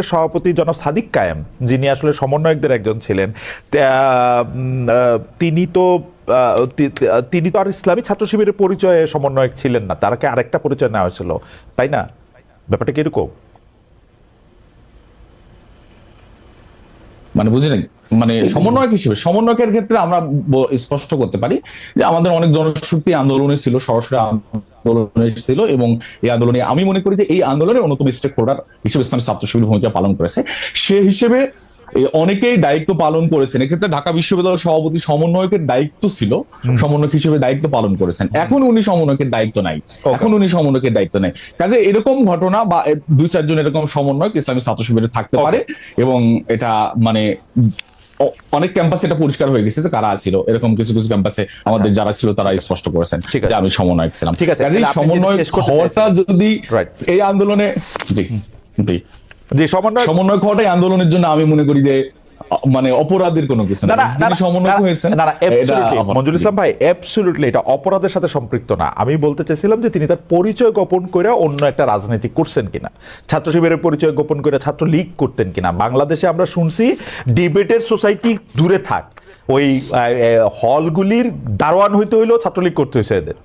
সভাপতি জনাব সাদিক কায়েম, যিনি আসলে সমন্বয়কদের একজন ছিলেন, তিনি তো তিনি তো আর ইসলামী ছাত্র শিবিরের পরিচয়ে সমন্বয়ক ছিলেন না, তারকে আরেকটা পরিচয় নেওয়া হয়েছিল, তাই না? ব্যাপারটা কি এরকম? মানে বুঝলেন, মানে সমন্বয়ক হিসেবে সমন্বয়কের ক্ষেত্রে আমরা স্পষ্ট করতে পারি যে আমাদের অনেক জনশক্তি আন্দোলনে ছিল, সরাসরি আন্দোলনে ছিল, এবং এই আন্দোলনে আমি মনে করি যে এই আন্দোলনের অন্যতম স্টেক হোল্ডার হিসেবে ইসলামী ছাত্র শিবির ভূমিকা পালন করেছে। সে হিসেবে অনেকেই দায়িত্ব পালন করেছেন। এক্ষেত্রে ঢাকা বিশ্ববিদ্যালয়ের সভাপতি সমন্বয়কের দায়িত্ব ছিল, সমন্বয়ক হিসেবে দায়িত্ব পালন করেছেন। এখন উনি সমন্বয়কের দায়িত্ব নাই, কাজে এরকম ঘটনা বা দুই চারজন এরকম সমন্বয়ক ইসলামী ছাত্র শিবিরে থাকতে পারে, এবং এটা মানে অনেক ক্যাম্পাসে এটা পরিষ্কার হয়ে গেছে যে কারা ছিল। এরকম কিছু কিছু ক্যাম্পাসে আমাদের যারা ছিল তারা স্পষ্ট করেছেন যে আমি সমন্বয়ক ছিলাম। ঠিক আছে, সমন্বয়ক হওয়াটা যদি এই আন্দোলনে জি জি জি সমন্বয়ক হওয়াটাই আন্দোলনের জন্য আমি মনে করি যে মানে অপরাধের কোনো কিছু না। সমন্বয়ক হয়েছেন মঞ্জুর ইসলাম ভাই, অ্যাবসলিউটলি এটা অপরাধের সাথে সম্পৃক্ত না। আমি বলতে চাইছিলাম যে তিনি তার পরিচয় গোপন করে অন্য একটা রাজনীতি করছেন কিনা, ছাত্র শিবিরের পরিচয় গোপন করে ছাত্র লীগ করতেন কিনা। বাংলাদেশে আমরা শুনছি ডিবেটের সোসাইটি দূরে থাক, ওই হলগুলির দারোয়ান হইতে হইলেও ছাত্রলীগ করতে হয়েছে এদের।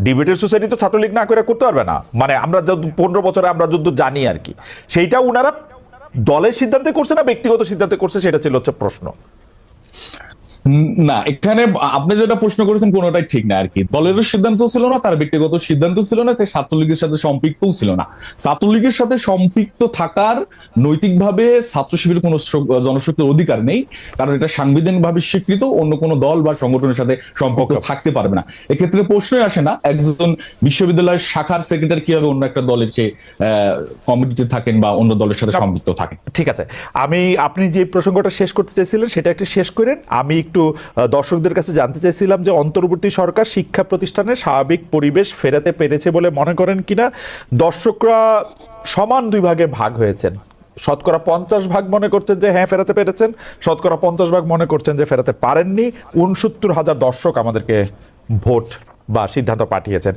ডিবেটের সোসাইটি তো ছাত্রলীগ না করে করতে পারবে না, মানে আমরা 15 বছরে আমরা যত জানি আর কি, সেইটা উনারা দলের সিদ্ধান্তে করছে না ব্যক্তিগত সিদ্ধান্তে করছে, সেটা ছিল হচ্ছে প্রশ্ন। না, এখানে আপনি যেটা প্রশ্ন করেছেন কোনোটাই ঠিক না আর কি। দলেরও সিদ্ধান্ত ছিল না, তার ব্যক্তিগত সিদ্ধান্ত ছিল না, তাই ছাত্রলীগের সাথে সম্পৃক্তও ছিল না। ছাত্রলীগের সাথে সম্পৃক্ত থাকার নৈতিকভাবে ছাত্র শিবিরের কোনো জনশক্তির অধিকার নেই, কারণ এটা সাংবিধানিকভাবে স্বীকৃত। অন্য কোনো দল বা সংগঠনের সাথে সম্পৃক্ত থাকতে পারবে না। এক্ষেত্রে প্রশ্নই আসে না একজন বিশ্ববিদ্যালয়ের শাখার সেক্রেটারি কিভাবে অন্য একটা দলের সে কমিটিতে থাকেন বা অন্য দলের সাথে সম্পৃক্ত থাকেন। ঠিক আছে, আপনি যে প্রসঙ্গটা শেষ করতে চাইছিলেন সেটা একটু শেষ করেন। আমি একটু দর্শকদের কাছে জানতে চাইছিলাম যে অন্তর্বর্তী সরকার শিক্ষা প্রতিষ্ঠানে স্বাভাবিক পরিবেশ ফেরাতে পেরেছে বলে মনে করেন কিনা। দর্শকরা সমান দুই ভাগে ভাগ হয়েছেন, শতকরা 50% মনে করছেন যে হ্যাঁ ফেরাতে পেরেছেন, শতকরা 50% মনে করছেন যে ফেরাতে পারেননি। 69,000 দর্শক আমাদেরকে ভোট বা সিদ্ধান্ত পাঠিয়েছেন।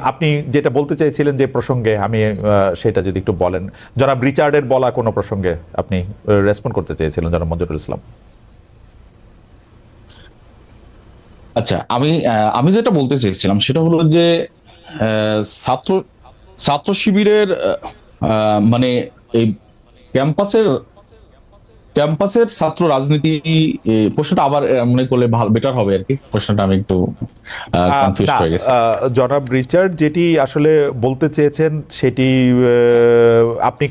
আপনি যেটা বলতে চাইছিলেন যে প্রসঙ্গে, আমি সেটা যদি একটু বলেন। জনাব রিচার্ডের বলা কোনো প্রসঙ্গে আপনি রেসপন্ড করতে চেয়েছিলেন, জনাব মঞ্জুরুল ইসলাম। আচ্ছা, আমি যেটা বলতে চেয়েছিলাম সেটা হলো যে ছাত্র শিবিরের মানে এই ক্যাম্পাসের ছাত্র রাজনীতি প্রশ্নটা আবার মনে করলে ভালো বেটার হবে আর কি। প্রশ্নটা আমি একটু কনফিউজ হয়ে গেছি। জনাব রিচার্ড যেটি আসলে বলতে চেয়েছেন সেটি আপনি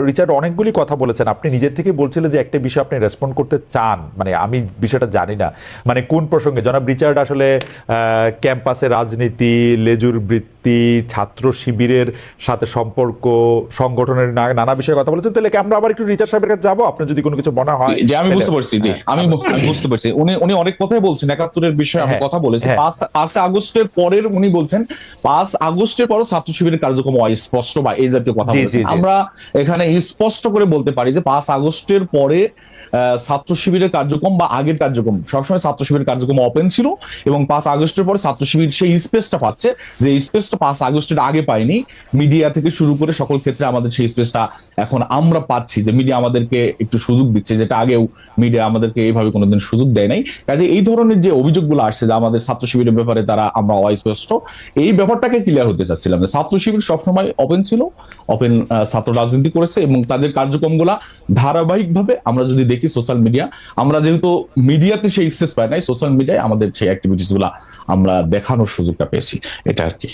রিচার্ড অনেকগুলি কথা বলেছেন, আপনি নিজের থেকে বলছিলেন যে একটা বিষয় আপনি রেসপন্ড করতে চান, মানে আমি বিষয়টা জানি না মানে কোন প্রসঙ্গে। জনাব রিচার্ড আসলে ক্যাম্পাসে রাজনীতি, লেজুর বৃত্তি, ছাত্র শিবিরের সাথে সম্পর্ক, সংগঠনের নানা বিষয়ে কথা বলেছেন। তাহলে আমরা আবার একটু রিচার্ড সাহেবের কাছে যাবো, আপনার যদি কোনো কিছু মনে হয়। যে আমি বুঝতে পারছি, যে আমি বুঝতে পারছি উনি অনেক কথাই বলছেন। 71-এর বিষয়ে আমি কথা বলেছি। 5 আগস্টের পরের উনি বলছেন 5 আগস্টের পরও ছাত্র শিবিরের কার্যক্রম অস্পষ্ট বা এই জাতীয় কথা বলেছেন। আমরা এখানে স্পষ্ট করে বলতে পারি যে 5 আগস্টের পরে ছাত্র শিবিরের কার্যক্রম বা আগের কার্যক্রম সবসময় ছাত্র শিবিরের কার্যক্রম ওপেন ছিল, এবং 5 আগস্টের পরে ছাত্র শিবির সেই স্পেসটা পাচ্ছে, যে স্পেসটা 5 আগস্টের আগে পাইনি। মিডিয়া থেকে শুরু করে সকল ক্ষেত্রে আমাদের সেই স্পেসটা এখন আমরা পাচ্ছি, যে মিডিয়া আমাদেরকে একটু সুযোগ দিচ্ছে, যেটা আগেও মিডিয়া আমাদেরকে এইভাবে কোনোদিন সুযোগ দেয় নাই। কাজে এই ধরনের যে অভিযোগগুলো আসছে যে আমাদের ছাত্র শিবিরের ব্যাপারে আমরা অস্পষ্ট, এই ব্যাপারটাকে ক্লিয়ার হতে চাচ্ছিলাম। ছাত্র শিবির সবসময় ওপেন ছিল, ওপেন ছাত্র রাজনীতি করেছে, এবং তাদের কার্যক্রমগুলা ধারাবাহিকভাবে আমরা যদি দেখি সোশ্যাল মিডিয়া, আমরা যেহেতু মিডিয়াতে সেই অ্যাক্সেস পাই নাই, সোশ্যাল মিডিয়ায় আমাদের সেই অ্যাক্টিভিটিস গুলা আমরা দেখানোর সুযোগটা পেয়েছি, এটা আর কি।